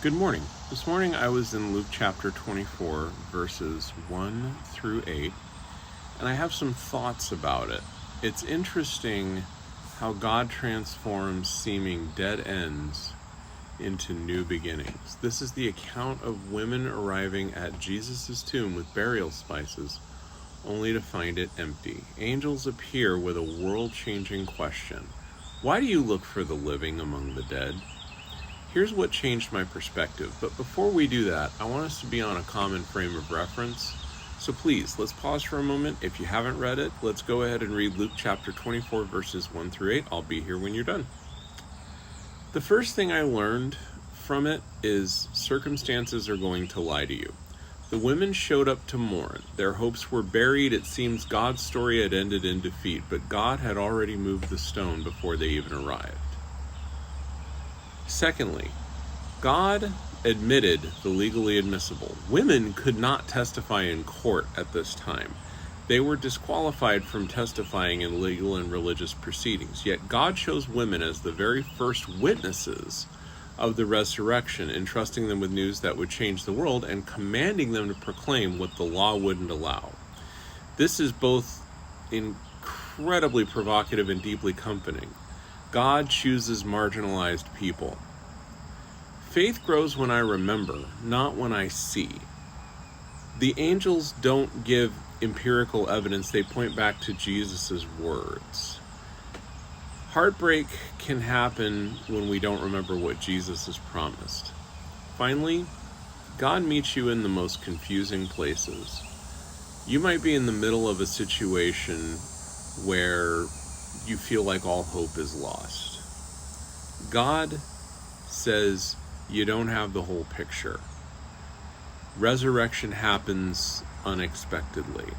Good morning. This morning I was in Luke chapter 24, verses 1 through 8, and I have some thoughts about it. It's interesting how God transforms seeming dead ends into new beginnings. This is the account of women arriving at Jesus' tomb with burial spices, only to find it empty. Angels appear with a world-changing question. Why do you look for the living among the dead? Here's what changed my perspective, but before we do that, I want us to be on a common frame of reference. So please, let's pause for a moment. If you haven't read it, let's go ahead and read Luke chapter 24, verses 1 through 8. I'll be here when you're done. The first thing I learned from it is circumstances are going to lie to you. The women showed up to mourn. Their hopes were buried. It seems God's story had ended in defeat, but God had already moved the stone before they even arrived. Secondly, God admitted the legally admissible. Women could not testify in court at this time. They were disqualified from testifying in legal and religious proceedings. Yet God chose women as the very first witnesses of the resurrection, entrusting them with news that would change the world and commanding them to proclaim what the law wouldn't allow. This is both incredibly provocative and deeply comforting. God chooses marginalized people. Faith grows when I remember, not when I see. The angels don't give empirical evidence, they point back to Jesus' words. Heartbreak can happen when we don't remember what Jesus has promised. Finally, God meets you in the most confusing places. You might be in the middle of a situation where you feel like all hope is lost. God says you don't have the whole picture. Resurrection happens unexpectedly.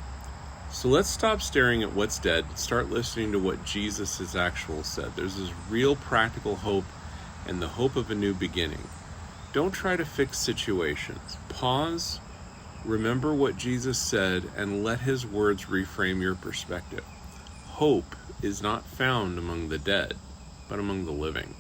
So let's stop staring at what's dead and start listening to what Jesus has actually said. There's this real practical hope and the hope of a new beginning. Don't try to fix situations. Pause, remember what Jesus said, and let his words reframe your perspective. Hope is not found among the dead, but among the living.